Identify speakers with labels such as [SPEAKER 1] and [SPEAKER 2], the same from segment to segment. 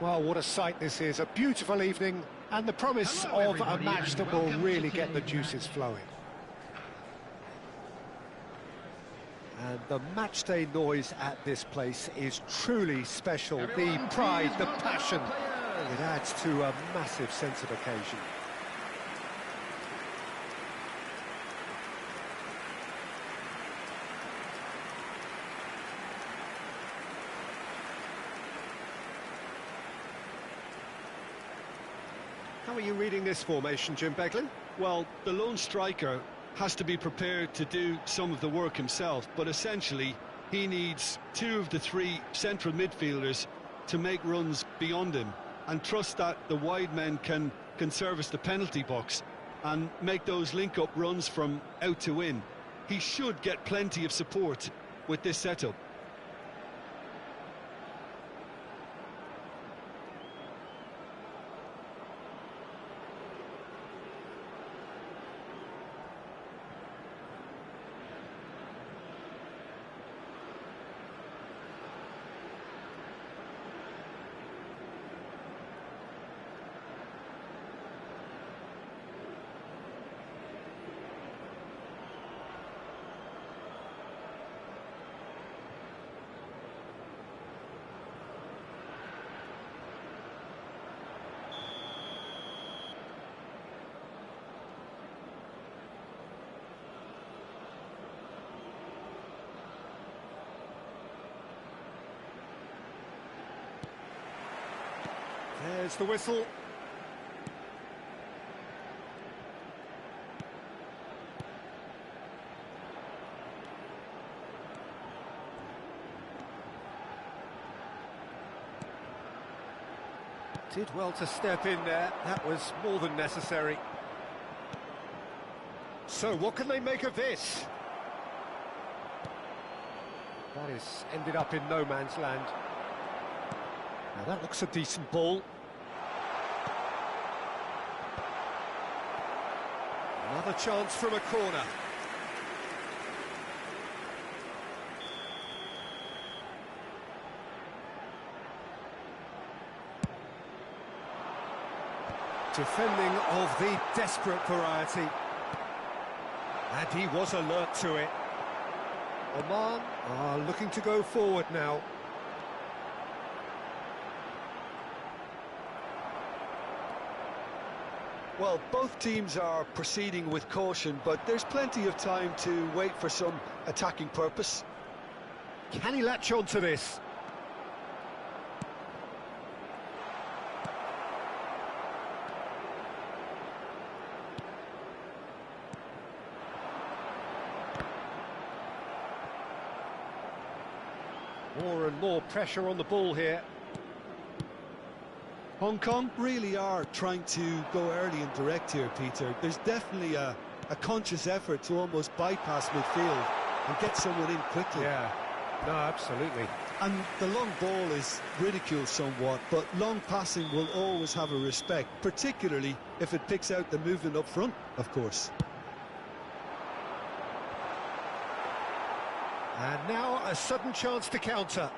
[SPEAKER 1] Well, what a sight this is. A beautiful evening and the promise of a match that will really get the juices flowing. And the matchday noise at this place is truly special. The pride, the passion, it adds to a massive sense of occasion. How are you reading this formation, Jim Beglin?
[SPEAKER 2] Well, the lone striker has to be prepared to do some of the work himself, but essentially he needs two of the three central midfielders to make runs beyond him and trust that the wide men can service the penalty box and make those link-up runs from out to in. He should get plenty of support with this setup.
[SPEAKER 1] There's the whistle. Did well to step in there. That was more than necessary. So, what can they make of this? That is ended up in no man's land. Now that looks a decent ball. Another chance from a corner. Defending of the desperate variety. And he was alert to it. Oman are looking to go forward now.
[SPEAKER 2] Well, both teams are proceeding with caution, but there's plenty of time to wait for some attacking purpose.
[SPEAKER 1] Can he latch on to this? More and more pressure on the ball here.
[SPEAKER 2] Hong Kong really are trying to go early and direct here, Peter. There's definitely a conscious effort to almost bypass midfield and get someone in quickly.
[SPEAKER 1] Yeah, no, absolutely.
[SPEAKER 2] And the long ball is ridiculed somewhat, but long passing will always have a respect, particularly if it picks out the movement up front, of course.
[SPEAKER 1] And now a sudden chance to counter.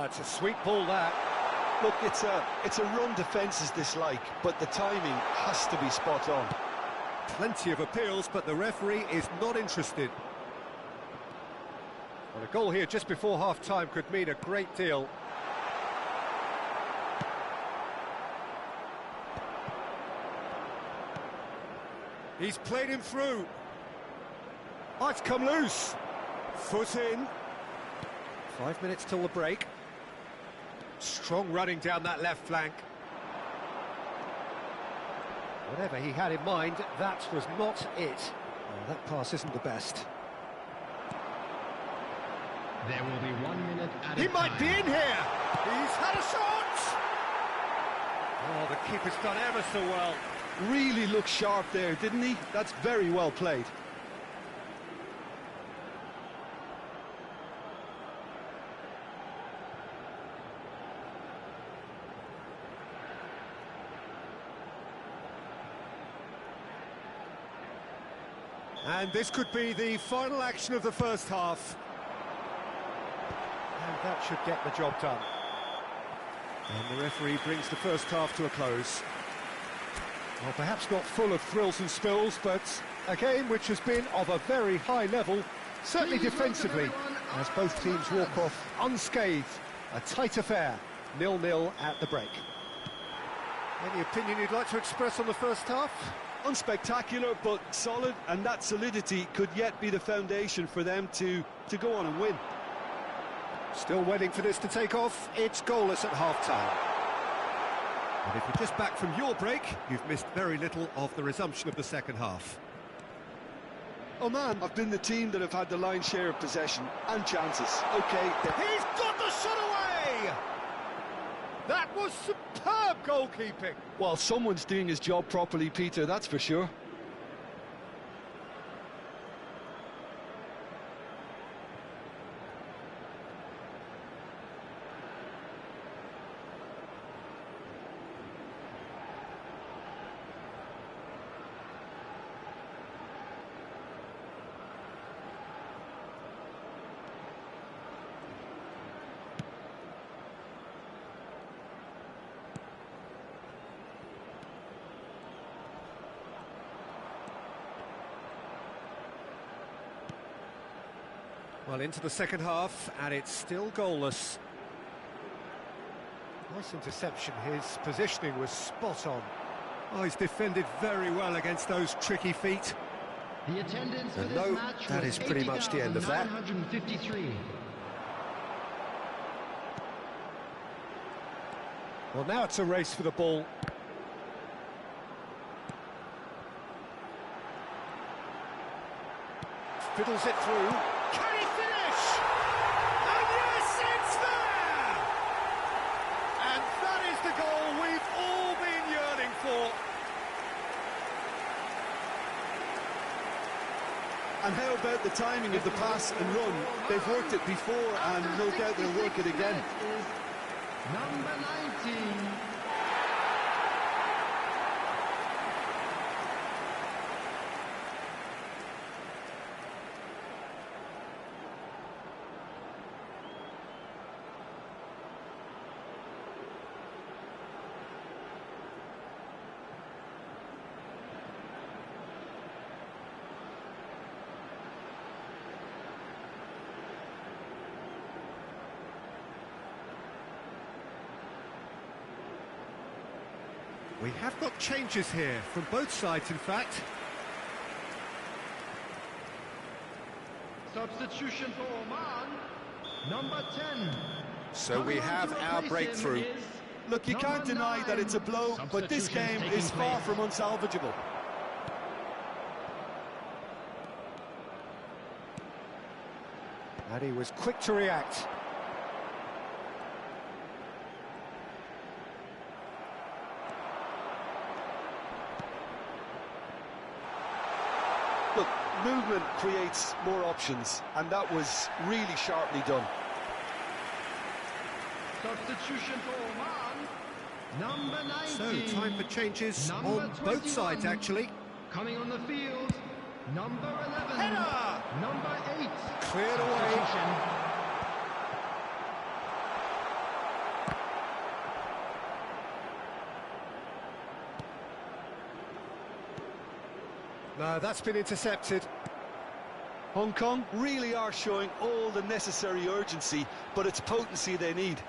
[SPEAKER 1] It's a sweet ball, that.
[SPEAKER 2] Look, it's a run defence is dislike, but the timing has to be spot on.
[SPEAKER 1] Plenty of appeals, but the referee is not interested. Well, a goal here just before half-time could mean a great deal. He's played him through. Oh, it's come loose. Foot in. 5 minutes till the break. Strong running down that left flank. Whatever he had in mind, that was not it. Oh, that pass isn't the best.
[SPEAKER 3] There will be 1 minute at a
[SPEAKER 1] He might
[SPEAKER 3] time.
[SPEAKER 1] be in here! He's had a shot! Oh, the keeper's done ever so well.
[SPEAKER 2] Really looked sharp there, didn't he? That's very well played.
[SPEAKER 1] And this could be the final action of the first half. And that should get the job done. And the referee brings the first half to a close. Well, perhaps not full of thrills and spills, but a game which has been of a very high level, certainly defensively, as both teams walk off unscathed. A tight affair, 0-0 at the break. Any opinion you'd like to express on the first half?
[SPEAKER 2] Unspectacular, but solid, and that solidity could yet be the foundation for them to go on and win.
[SPEAKER 1] Still waiting for this to take off. It's goalless at half-time. And if you're just back from your break, you've missed very little of the resumption of the second half.
[SPEAKER 2] Oman have been the team that have had the lion's share of possession and chances. Okay,
[SPEAKER 1] He's got the shot away! That was superb goalkeeping.
[SPEAKER 2] well, someone's doing his job properly, Peter, that's for sure.
[SPEAKER 1] Well, into the second half, and it's still goalless. Nice interception. His positioning was spot on. Oh, he's defended very well against those tricky feet.
[SPEAKER 3] The attendance for
[SPEAKER 1] And
[SPEAKER 3] this
[SPEAKER 1] no,
[SPEAKER 3] match
[SPEAKER 1] that
[SPEAKER 3] was
[SPEAKER 1] is pretty much the end of that.
[SPEAKER 3] 80,953.
[SPEAKER 1] Well, now it's a race for the ball. Fiddles it through. Can he finish? And yes, it's there! And that is the goal we've all been yearning for.
[SPEAKER 2] And how about the timing of the pass and run? They've worked it before, and no doubt they'll work it again.
[SPEAKER 3] Number 19.
[SPEAKER 1] We have got changes here, from both sides in fact.
[SPEAKER 3] Substitution for Oman. Number 10.
[SPEAKER 1] So we have our breakthrough.
[SPEAKER 2] Look, you can't deny that it's a blow, but this game is far from unsalvageable.
[SPEAKER 1] And he was quick to react.
[SPEAKER 2] Look, movement creates more options, and that was really sharply done.
[SPEAKER 3] Substitution for Oman. Number 19.
[SPEAKER 1] So, time for changes
[SPEAKER 3] Number
[SPEAKER 1] on both sides,
[SPEAKER 3] 21.
[SPEAKER 1] actually.
[SPEAKER 3] Coming on the field. Number 11.
[SPEAKER 1] Header!
[SPEAKER 3] Number 8.
[SPEAKER 1] Cleared away.
[SPEAKER 3] Substitution.
[SPEAKER 1] No, that's been intercepted.
[SPEAKER 2] Hong Kong really are showing all the necessary urgency, but it's potency they need.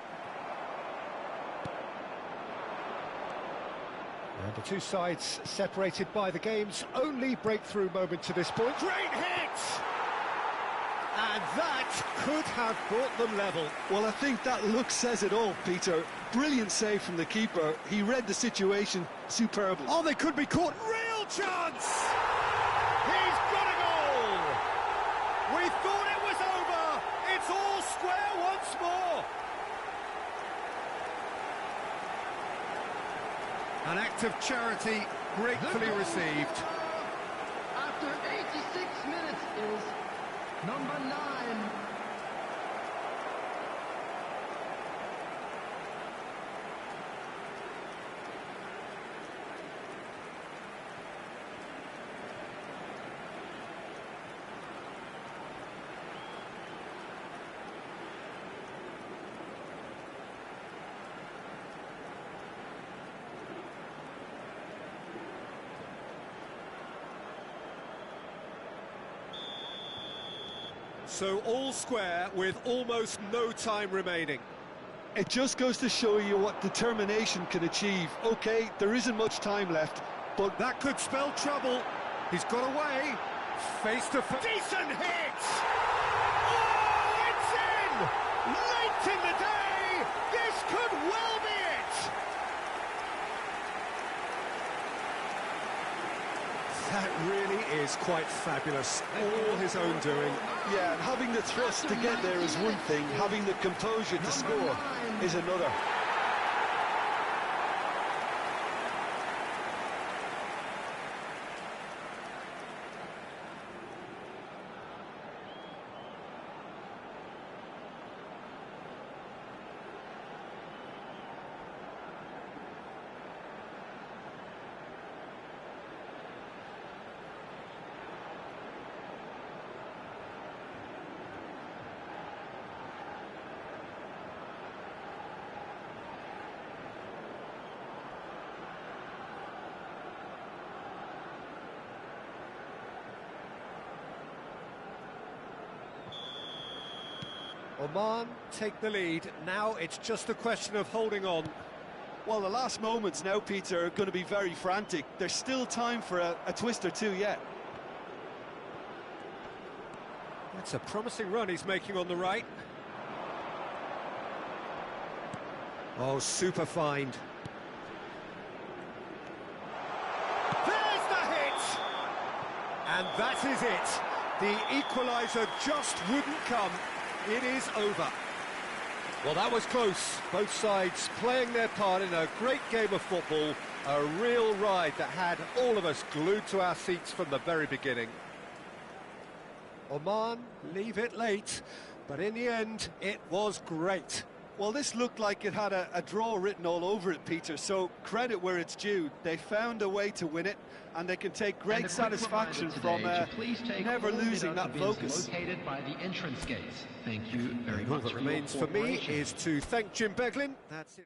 [SPEAKER 1] And the two sides separated by the game's only breakthrough moment to this point. Great hit! And that could have brought them level.
[SPEAKER 2] Well, I think that look says it all, Peter. Brilliant save from the keeper. He read the situation superbly.
[SPEAKER 1] Oh, they could be caught. Real chance! He's got a goal! We thought it was over. It's all square once more. An act of charity gratefully received.
[SPEAKER 3] After 86 minutes is number 9.
[SPEAKER 1] So all square with almost no time remaining.
[SPEAKER 2] It just goes to show you what determination can achieve. OK, there isn't much time left, but
[SPEAKER 1] That could spell trouble. He's got away. Face to face. Decent hit! Oh, it's in! Late in the day! This could well be it! That really is quite fabulous. All his own doing.
[SPEAKER 2] yeah, and having the thrust to get there is one thing, having the composure to score is another.
[SPEAKER 1] Oman take the lead. Now it's just a question of holding on.
[SPEAKER 2] Well, the last moments now, Peter, are going to be very frantic. There's still time for a twist or two yet.
[SPEAKER 1] That's a promising run he's making on the right. Oh, super find. There's the hit! And that is it. The equaliser just wouldn't come. It is over. Well, that was close. Both sides playing their part in a great game of football. A real ride that had all of us glued to our seats from the very beginning. Oman leave it late, but in the end, it was great.
[SPEAKER 2] Well, this looked like it had a draw written all over it, Peter, so credit where it's due. They found a way to win it, and they can take great satisfaction from never losing that focus.
[SPEAKER 4] Located by the entrance gates. Thank you very
[SPEAKER 1] All
[SPEAKER 4] much.
[SPEAKER 1] that remains for me is to thank Jim Beglin. That's it.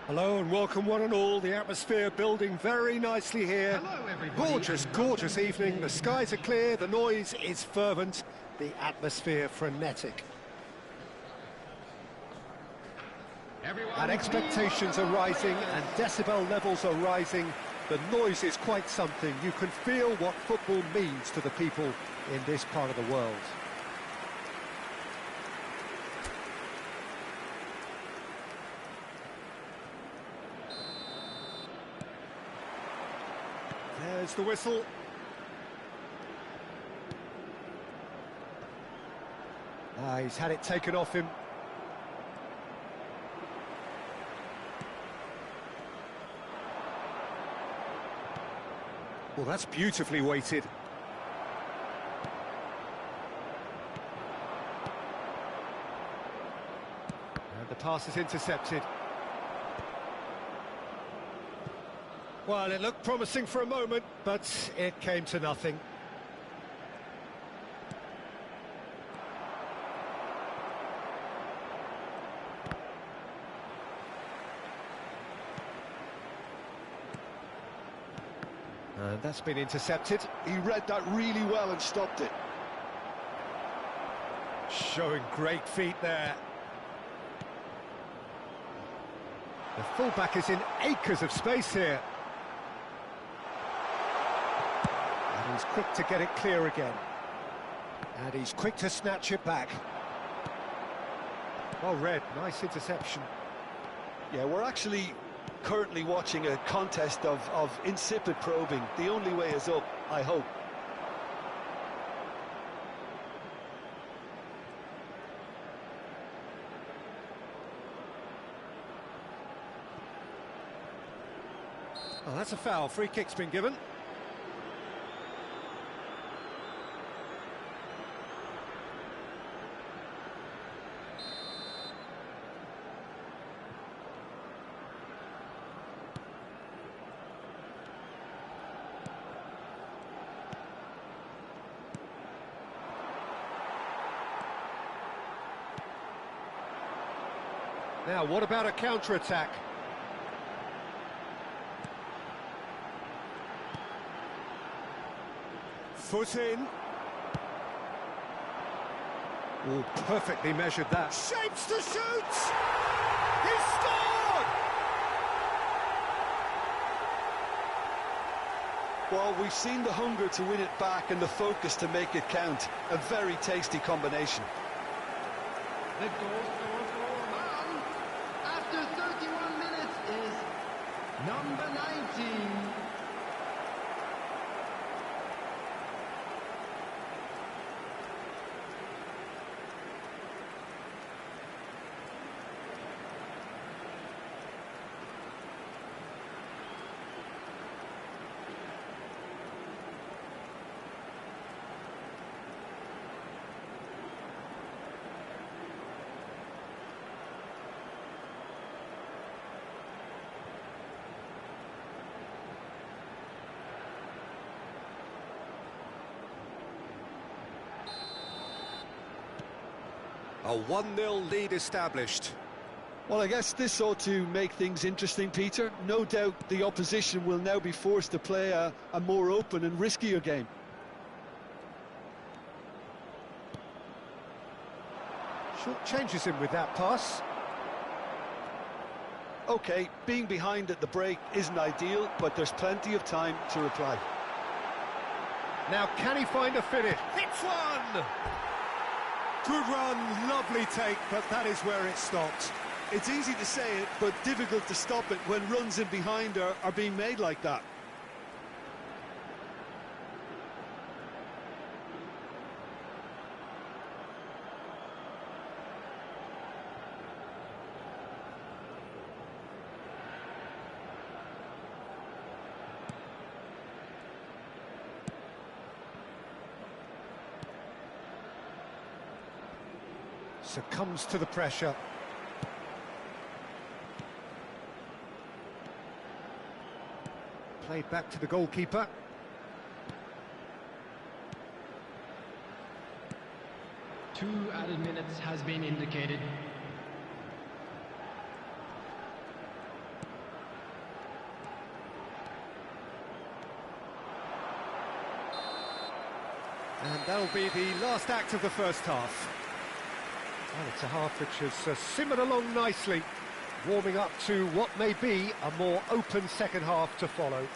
[SPEAKER 1] Hello and welcome one and all. The atmosphere building very nicely here.
[SPEAKER 3] Hello, everybody.
[SPEAKER 1] Gorgeous, gorgeous evening. The skies are clear, the noise is fervent, the atmosphere frenetic. And expectations are rising and decibel levels are rising. The noise is quite something. You can feel what football means to the people in this part of the world. There's the whistle. He's had it taken off him. Well, that's beautifully weighted. And the pass is intercepted. Well, it looked promising for a moment, but it came to nothing. And that's been intercepted.
[SPEAKER 2] He read that really well and stopped it.
[SPEAKER 1] Showing great feet there. The fullback is in acres of space here. And he's quick to get it clear again. And he's quick to snatch it back. Well read, nice interception.
[SPEAKER 2] Yeah, we're actually currently watching a contest of insipid probing. The only way is up, I hope.
[SPEAKER 1] Oh, that's a foul. Free kick's been given. Now, what about a counter-attack? Foot in. Oh, perfectly measured that. Shapes to shoot! He scored!
[SPEAKER 2] Well, we've seen the hunger to win it back and the focus to make it count. A very tasty combination.
[SPEAKER 3] The goal scorer for Oman after 31 minutes is number 19.
[SPEAKER 1] A 1-0 lead established.
[SPEAKER 2] Well, I guess this ought to make things interesting, Peter. No doubt the opposition will now be forced to play a more open and riskier game.
[SPEAKER 1] Short changes him with that pass.
[SPEAKER 2] OK, being behind at the break isn't ideal, but there's plenty of time to reply.
[SPEAKER 1] Now, can he find a finish? Hits one! Good run, lovely take, but that is where it stopped.
[SPEAKER 2] It's easy to say it, but difficult to stop it when runs in behind are being made like that.
[SPEAKER 1] Succumbs to the pressure. Played back to the goalkeeper.
[SPEAKER 4] Two added minutes has been indicated.
[SPEAKER 1] And that'll be the last act of the first half. Well, it's a half which has simmered along nicely, warming up to what may be a more open second half to follow.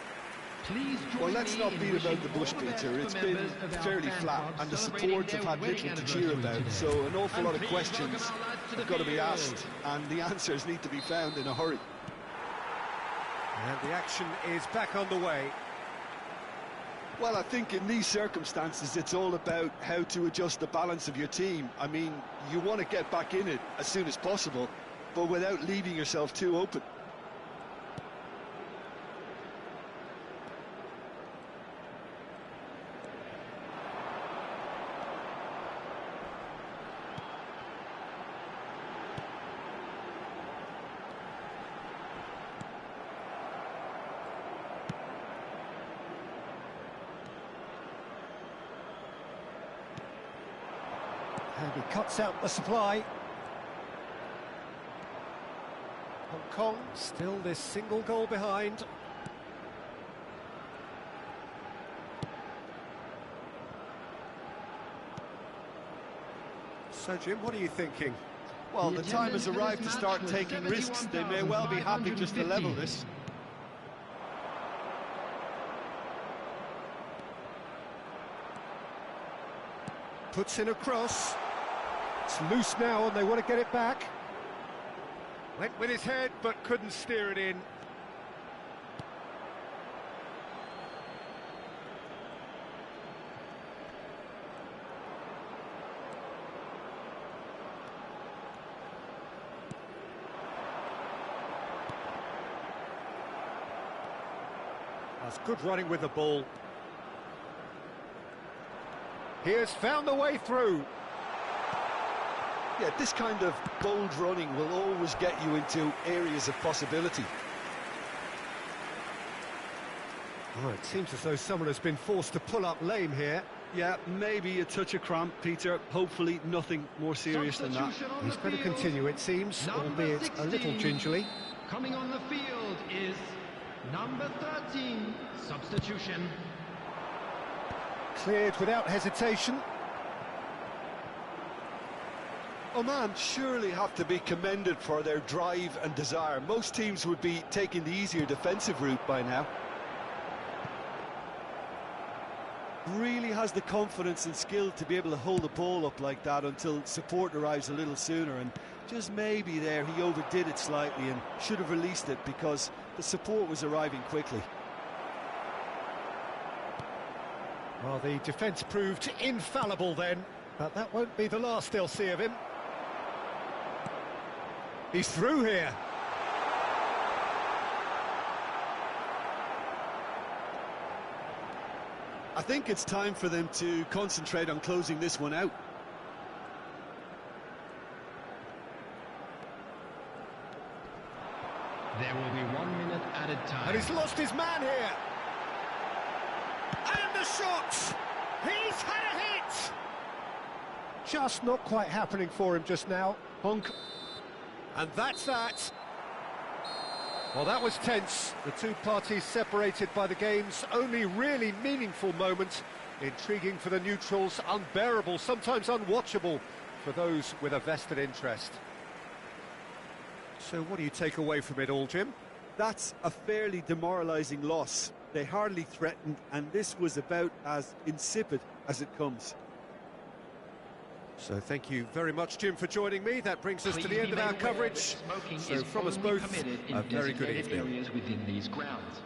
[SPEAKER 4] Please join
[SPEAKER 2] well, let's not beat about the bush, Peter. It's been fairly flat, and the supports have had little to cheer about, so an awful lot of questions have got to be asked, and the answers need to be found in a hurry.
[SPEAKER 1] And the action is back on the way.
[SPEAKER 2] Well, I think in these circumstances, it's all about how to adjust the balance of your team. I mean, you want to get back in it as soon as possible, but without leaving yourself too open.
[SPEAKER 1] And he cuts out the supply. Hong Kong still this single goal behind. So, Jim, what are you thinking?
[SPEAKER 2] Well, the time has arrived to start taking risks. They may well be happy just to level this.
[SPEAKER 1] Puts in a cross. It's loose now and they want to get it back. Went with his head but couldn't steer it in. That's good running with the ball. He has found the way through.
[SPEAKER 2] Yeah, this kind of bold running will always get you into areas of possibility.
[SPEAKER 1] Oh, it seems as though someone has been forced to pull up lame here.
[SPEAKER 2] Yeah, maybe a touch of cramp, Peter. Hopefully nothing more serious than that.
[SPEAKER 1] He's going to continue, it seems, albeit
[SPEAKER 3] 16.
[SPEAKER 1] a little gingerly.
[SPEAKER 3] Coming on the field is number 13, substitution.
[SPEAKER 1] Cleared without hesitation.
[SPEAKER 2] Oman surely have to be commended for their drive and desire. Most teams would be taking the easier defensive route by now. Really has the confidence and skill to be able to hold the ball up like that until support arrives a little sooner, and just maybe there he overdid it slightly and should have released it because the support was arriving quickly.
[SPEAKER 1] Well, the defence proved infallible then, but that won't be the last they'll see of him. He's through here.
[SPEAKER 2] I think it's time for them to concentrate on closing this one out.
[SPEAKER 3] There will be 1 minute added time.
[SPEAKER 1] And he's lost his man here. And the shot! He's had a hit! Just not quite happening for him just now.
[SPEAKER 2] Hunk.
[SPEAKER 1] And that's that. Well, that was tense. The two parties separated by the game's only really meaningful moment. Intriguing for the neutrals, unbearable, sometimes unwatchable for those with a vested interest. So what do you take away from it all, Jim?
[SPEAKER 2] That's a fairly demoralising loss. They hardly threatened, and this was about as insipid as it comes.
[SPEAKER 1] So thank you very much, Jim, for joining me. That brings us to the end of our coverage. So from us both, a very good evening.
[SPEAKER 4] Areas within these grounds.